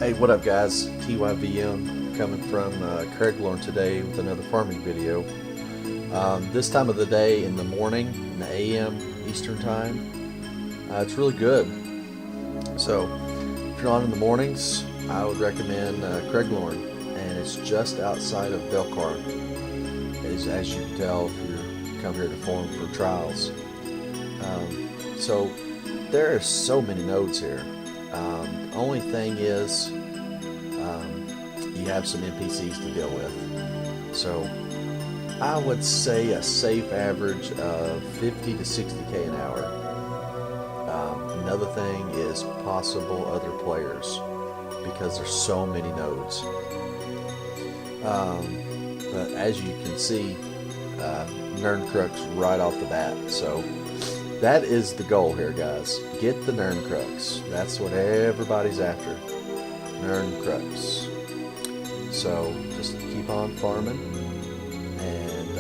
Hey, what up guys? TYVM coming from Craglorn today with another farming video. This time of the day in the morning, in the AM Eastern time, it's really good. So if you're on in the mornings, I would recommend Craglorn, and it's just outside of Belcar. As you can tell if you come here to farm for trials. So there are so many nodes here. Only thing is you have some NPCs to deal with. So I would say a safe average of 50 to 60k an hour. Another thing is possible other players because there's so many nodes. But as you can see, Nirncrux right off the bat. So that is the goal here, guys. Get the Nirncrux. That's what everybody's after. Nirncrux. So just keep on farming, and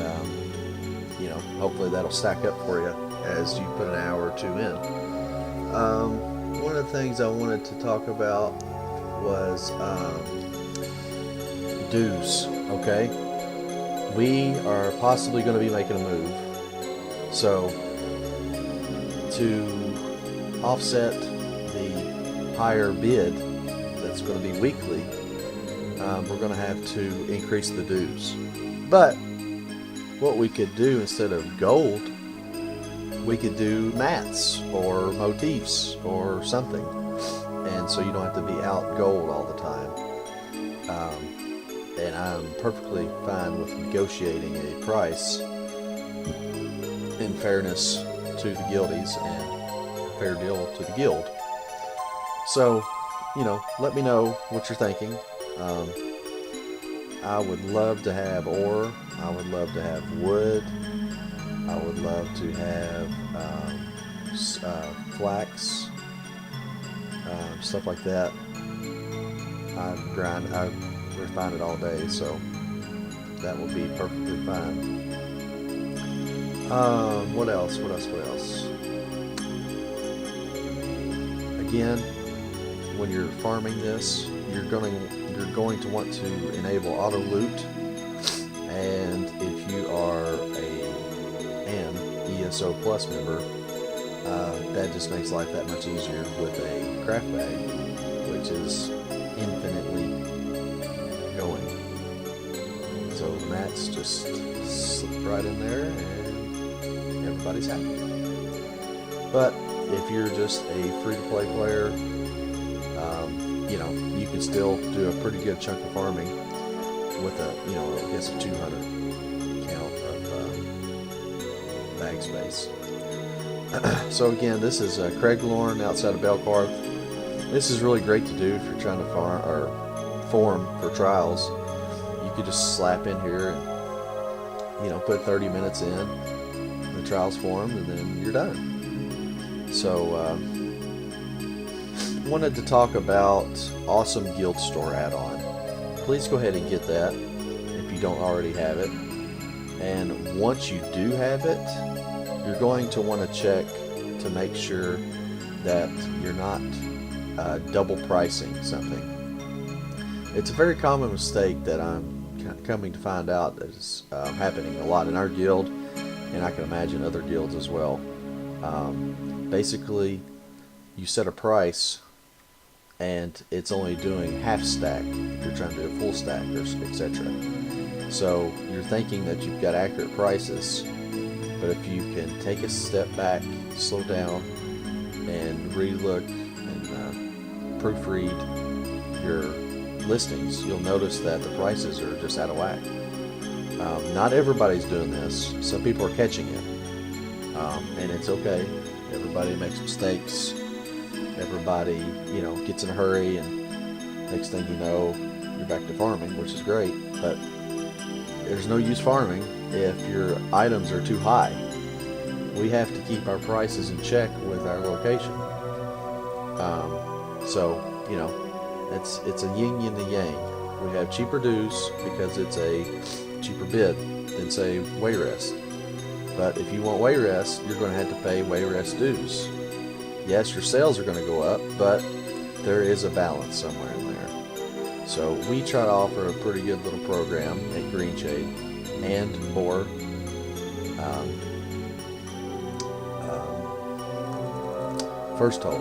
hopefully that'll stack up for you as you put an hour or two in. One of the things I wanted to talk about was dues. Okay, we are possibly going to be making a move. So to offset the higher bid that's going to be weekly, we're going to have to increase the dues. But what we could do instead of gold, we could do mats or motifs or something, and so you don't have to be out gold all the time. And I'm perfectly fine with negotiating a price in fairness to the guildies and fair deal to the guild. So, let me know what you're thinking. I would love to have ore. I would love to have wood. I would love to have flax, stuff like that. I refine it all day, so that will be perfectly fine. What else? Again, when you're farming this, you're going to want to enable auto loot, and if you are an ESO Plus member, that just makes life that much easier with a craft bag, which is infinitely going. So the mats just slip right in there and everybody's happy. But if you're just a free-to-play player, you can still do a pretty good chunk of farming with I guess a 200 count of bag space. So again, this is Craglorn outside of Belcar. This is really great to do if you're trying to form for trials. You could just slap in here and put 30 minutes in, the trials formed, and then you're done. So wanted to talk about awesome guild store add-on. Please go ahead and get that if you don't already have it. And once you do have it, you're going to want to check to make sure that you're not double pricing something. It's a very common mistake that I'm coming to find out that is happening a lot in our guild, and I can imagine other guilds as well. Basically, you set a price and it's only doing half stack if you're trying to do a full stack, or etc. So you're thinking that you've got accurate prices, but if you can take a step back, slow down, and relook and proofread your listings, you'll notice that the prices are just out of whack. Not everybody's doing this. Some people are catching it, and it's okay. Everybody makes mistakes. Everybody, gets in a hurry, and next thing you know, you're back to farming, which is great. But there's no use farming if your items are too high. We have to keep our prices in check with our location. It's a yin and a yang. We have cheaper dues because it's a cheaper bid than, say, Wayrest. But if you want Wayrest, you're going to have to pay Wayrest dues. Yes, your sales are going to go up, but there is a balance somewhere in there. So we try to offer a pretty good little program at Green Shade and for First Hold,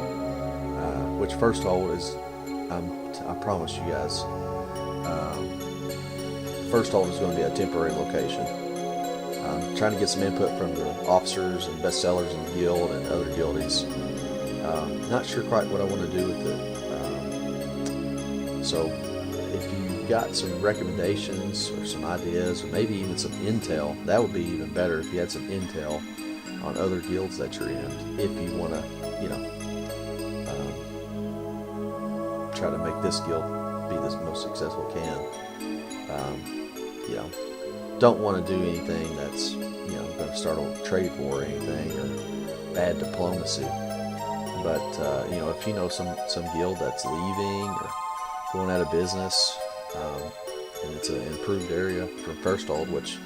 which First Hold is, I promise you guys, First Hold is going to be a temporary location. I'm trying to get some input from the officers and bestsellers in the guild and other guildies. Not sure quite what I want to do with it. So if you've got some recommendations or some ideas or maybe even some intel, that would be even better if you had some intel on other guilds that you're in. If you want to, try to make this guild be the most successful it can. Don't want to do anything that's going to start a trade war or anything or bad diplomacy. But if you know some guild that's leaving or going out of business, and it's an improved area from First Hold, which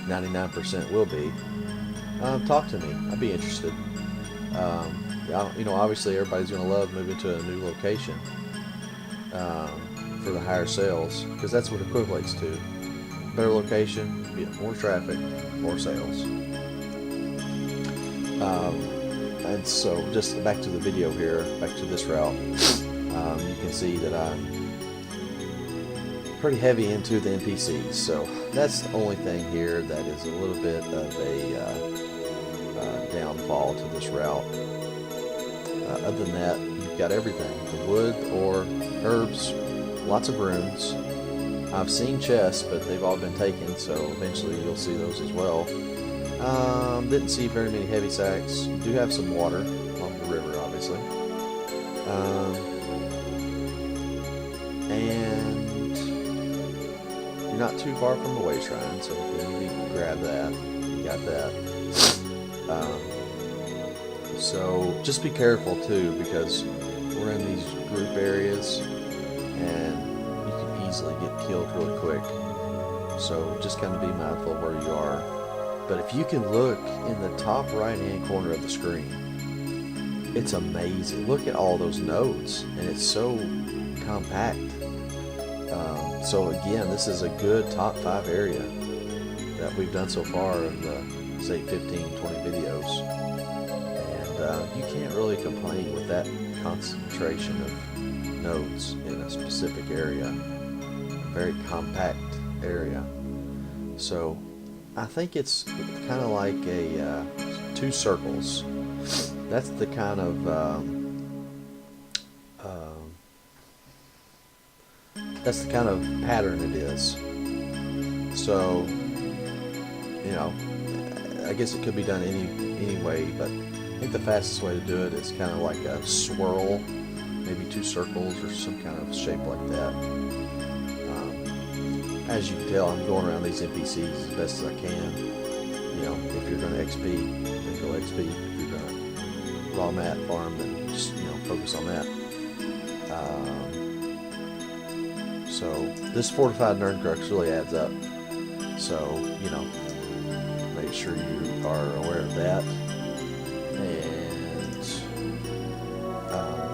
99% will be, talk to me. I'd be interested. Obviously everybody's going to love moving to a new location for the higher sales, because that's what it equates to. Better location, more traffic, more sales. And so just back to the video here, back to this route, you can see that I'm pretty heavy into the NPCs. So that's the only thing here that is a little bit of a downfall to this route. Other than that, you've got everything, the wood or herbs, lots of runes. I've seen chests, but they've all been taken, so eventually you'll see those as well. Didn't see very many heavy sacks. You do have some water along the river, obviously. And you're not too far from the way shrine, so if you need to grab that, you got that. So just be careful too, because we're in these group areas and you can easily get killed really quick. So just kind of be mindful of where you are. But if you can look in the top right hand corner of the screen, it's amazing. Look at all those nodes, and it's so compact. So again, this is a good top 5 area that we've done so far in the, say, 15, 20 videos. And you can't really complain with that concentration of nodes in a specific area. A very compact area. So I think it's kind of like a 2 circles. That's the kind of pattern it is. So I guess it could be done any way, but I think the fastest way to do it is kind of like a swirl, maybe 2 circles or some kind of shape like that. As you can tell, I'm going around these NPCs as best as I can. If you're going to XP, then go XP. If you're going to raw mat farm, then just focus on that. So this fortified Nerncrux really adds up. So make sure you are aware of that. And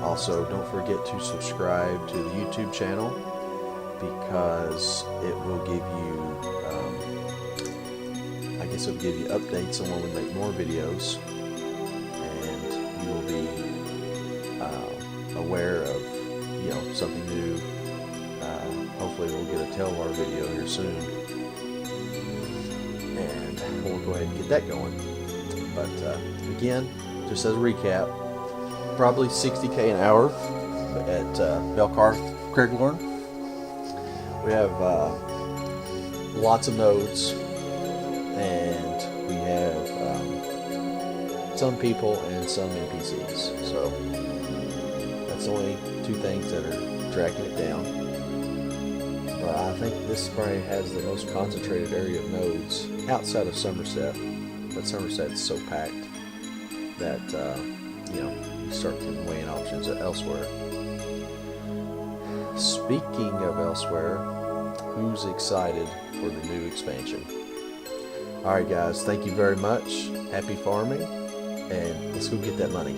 also don't forget to subscribe to the YouTube channel, because it will give you, it'll give you updates on when we make more videos, and you will be aware of something new. Hopefully we'll get a Telvar video here soon, and we'll go ahead and get that going. But again, just as a recap, probably 60k an hour at Belkarth Craglorn. We have lots of nodes, and we have some people and some NPCs. So that's only 2 things that are dragging it down. But I think this probably has the most concentrated area of nodes outside of Somerset. But Somerset's so packed that you start to weigh in options elsewhere. Speaking of elsewhere, who's excited for the new expansion? Alright guys, thank you very much. Happy farming, and let's go get that money.